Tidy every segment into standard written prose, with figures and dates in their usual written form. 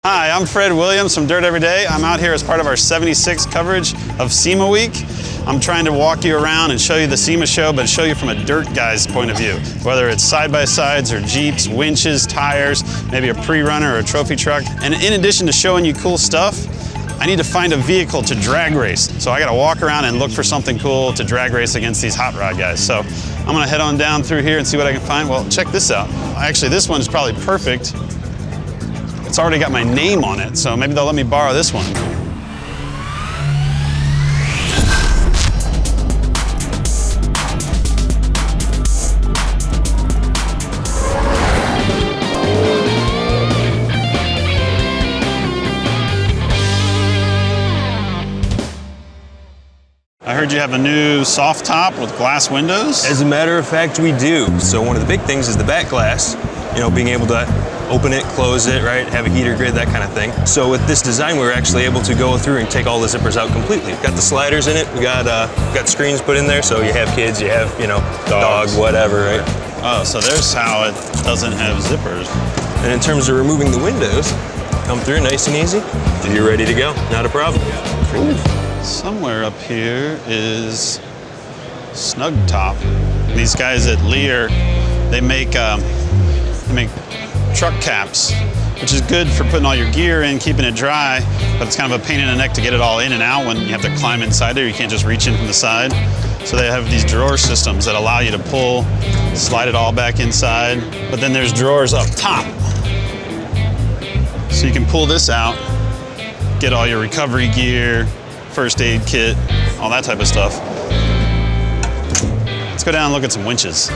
Hi, I'm Fred Williams from Dirt Every Day. I'm out here as part of our 76 coverage of SEMA Week. I'm trying to walk you around and show you the SEMA show, but show you from a dirt guy's point of view. Whether it's side-by-sides or Jeeps, winches, tires, maybe a pre-runner or a trophy truck. And in addition to showing you cool stuff, I need to find a vehicle to drag race. So I gotta walk around and look for something cool to drag race against these hot rod guys. So I'm gonna head on down through here and see what I can find. Well, check this out. Actually, this one's probably perfect. It's already got my name on it, so maybe they'll let me borrow this one. I heard you have a new soft top with glass windows. As a matter of fact, we do. So one of the big things is the back glass, being able to open it, close it, right? Have a heater grid, that kind of thing. So with this design, we were actually able to go through and take all the zippers out completely. We've got the sliders in it. We got screens put in there, so you have kids, you have, dog, whatever, right? Oh, so there's how it doesn't have zippers. And in terms of removing the windows, come through nice and easy. You're ready to go, not a problem. Cool. Somewhere up here is Snug top. These guys at Lear, they make truck caps, which is good for putting all your gear in, keeping it dry, but it's kind of a pain in the neck to get it all in and out when you have to climb inside there. You can't just reach in from the side. So they have these drawer systems that allow you to pull, slide it all back inside, but then there's drawers up top. So you can pull this out, get all your recovery gear, first aid kit, all that type of stuff. Let's go down and look at some winches.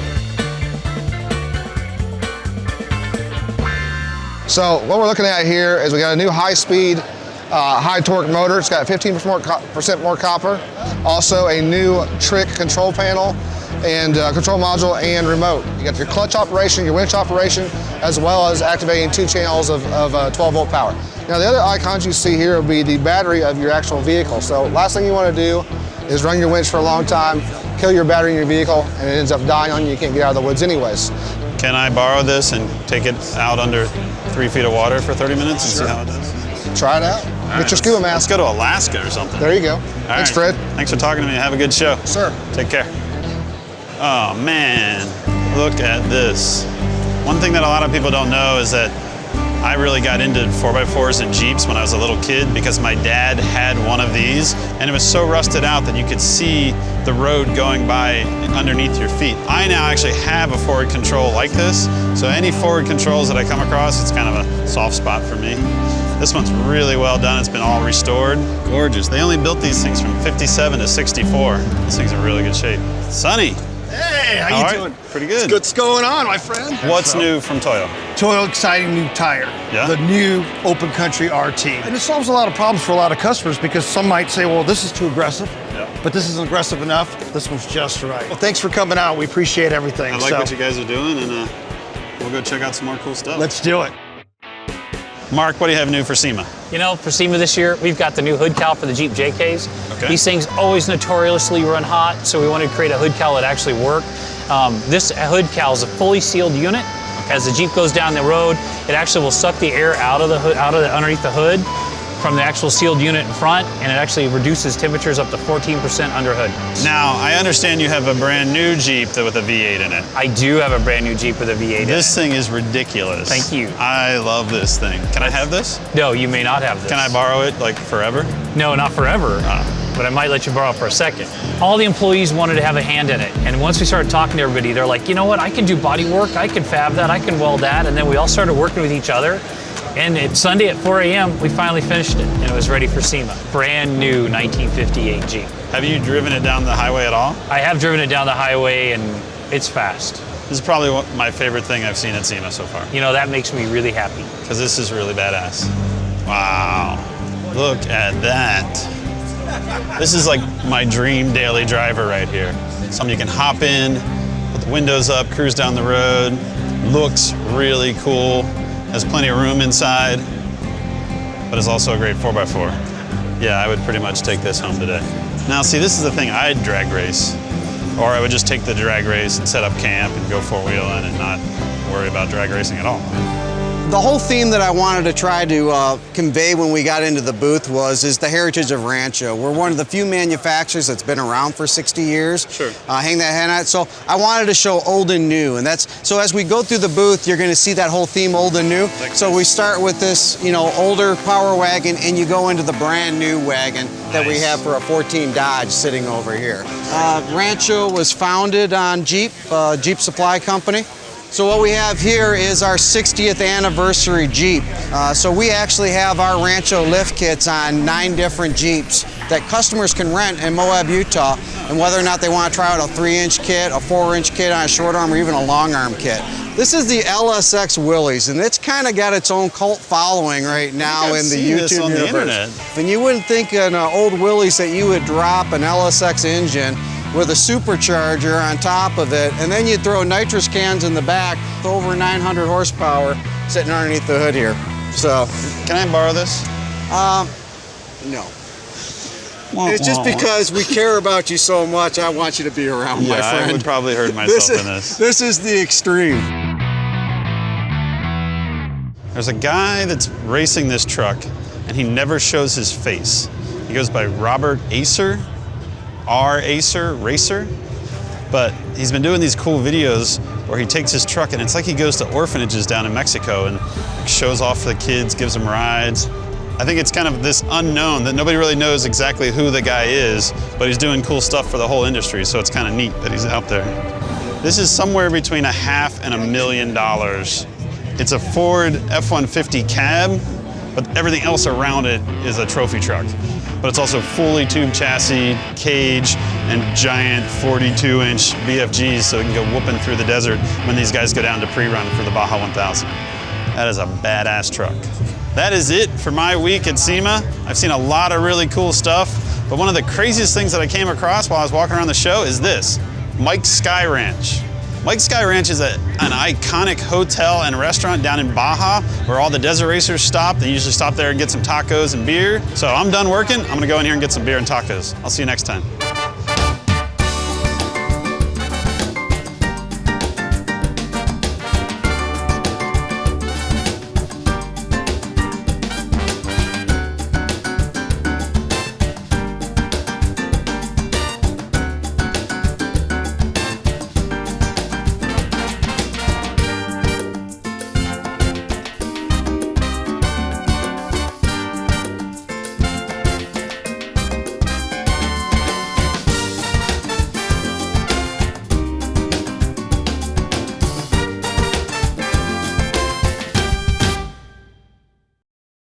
So what we're looking at here is we got a new high-speed, high-torque motor. It's got 15% more copper. Also a new trick control panel and control module and remote. You got your clutch operation, your winch operation, as well as activating 2 channels of 12-volt power. Now the other icons you see here will be the battery of your actual vehicle. So last thing you want to do is run your winch for a long time, kill your battery in your vehicle, and it ends up dying on you. You can't get out of the woods anyways. Can I borrow this and take it out under 3 feet of water for 30 minutes and see how it does? Try it out. Get your scuba mask. Let's go to Alaska or something. There you go. Thanks, Fred. Thanks for talking to me. Have a good show. Sir. Take care. Oh, man. Look at this. One thing that a lot of people don't know is that I really got into 4x4s and Jeeps when I was a little kid because my dad had one of these and it was so rusted out that you could see the road going by underneath your feet. I now actually have a forward control like this, so any forward controls that I come across, it's kind of a soft spot for me. This one's really well done. It's been all restored. Gorgeous. They only built these things from 57 to 64. This thing's in really good shape. Sonny. Hey, how you doing? Pretty good. What's going on, my friend? What's new from Toyo? Toyo exciting new tire. Yeah? The new Open Country RT. And it solves a lot of problems for a lot of customers because some might say, well, this is too aggressive, but this isn't aggressive enough. This one's just right. Well, thanks for coming out. We appreciate everything. I like what you guys are doing, and we'll go check out some more cool stuff. Let's do it. Mark, what do you have new for SEMA? For SEMA this year, we've got the new hood cowl for the Jeep JKs. Okay. These things always notoriously run hot, so we wanted to create a hood cowl that actually worked. This hood cowl is a fully sealed unit. Okay. As the Jeep goes down the road, it actually will suck the air out of the hood, underneath the hood from the actual sealed unit in front, and it actually reduces temperatures up to 14% under hood. Now, I understand you have a brand new Jeep with a V8 in it. I do have a brand new Jeep with a V8 in it. This thing is ridiculous. Thank you. I love this thing. Can I have this? No, you may not have this. Can I borrow it, like, forever? No, not forever, but I might let you borrow it for a second. All the employees wanted to have a hand in it, and once we started talking to everybody, they're like, you know what, I can do body work, I can fab that, I can weld that, and then we all started working with each other. And it's Sunday at 4 a.m., we finally finished it, and it was ready for SEMA. Brand new 1958 Jeep. Have you driven it down the highway at all? I have driven it down the highway, and it's fast. This is probably my favorite thing I've seen at SEMA so far. That makes me really happy. Because this is really badass. Wow, look at that. This is like my dream daily driver right here. Something you can hop in, put the windows up, cruise down the road. Looks really cool. Has plenty of room inside, but it's also a great 4x4. Yeah, I would pretty much take this home today. Now, see, this is the thing, I'd drag race, or I would just take the drag race and set up camp and go 4-wheeling and not worry about drag racing at all. The whole theme that I wanted to try to convey when we got into the booth is the heritage of Rancho. We're one of the few manufacturers that's been around for 60 years. Sure. Hang that hat on it. So I wanted to show old and new, and so as we go through the booth, you're going to see that whole theme, old and new. So we start with this, older Power Wagon, and you go into the brand new wagon that we have for a 14 Dodge sitting over here. Rancho was founded on Jeep Supply Company. So what we have here is our 60th anniversary Jeep. So we actually have our Rancho lift kits on 9 different Jeeps that customers can rent in Moab, Utah, and whether or not they want to try out a 3-inch kit, a 4-inch kit on a short arm, or even a long arm kit. This is the LSX Willys, and it's kind of got its own cult following right now in the YouTube universe. And you wouldn't think an old Willys that you would drop an LSX engine with a supercharger on top of it, and then you throw nitrous cans in the back with over 900 horsepower sitting underneath the hood here. So, can I borrow this? No. It's just because we care about you so much, I want you to be around, my friend. I would probably hurt myself in this. This is the extreme. There's a guy that's racing this truck, and he never shows his face. He goes by Robert Acer. R-Acer Racer, but he's been doing these cool videos where he takes his truck and it's like he goes to orphanages down in Mexico and shows off for the kids, gives them rides. I think it's kind of this unknown that nobody really knows exactly who the guy is, but he's doing cool stuff for the whole industry, so it's kind of neat that he's out there. This is somewhere between $500,000 and $1 million. It's a Ford F-150 cab, but everything else around it is a trophy truck. But it's also fully tube chassis, cage, and giant 42-inch BFGs so it can go whooping through the desert when these guys go down to pre-run for the Baja 1000. That is a badass truck. That is it for my week at SEMA. I've seen a lot of really cool stuff, but one of the craziest things that I came across while I was walking around the show is this, Mike's Sky Ranch. Mike's Sky Ranch is an iconic hotel and restaurant down in Baja where all the desert racers stop. They usually stop there and get some tacos and beer. So I'm done working. I'm gonna go in here and get some beer and tacos. I'll see you next time.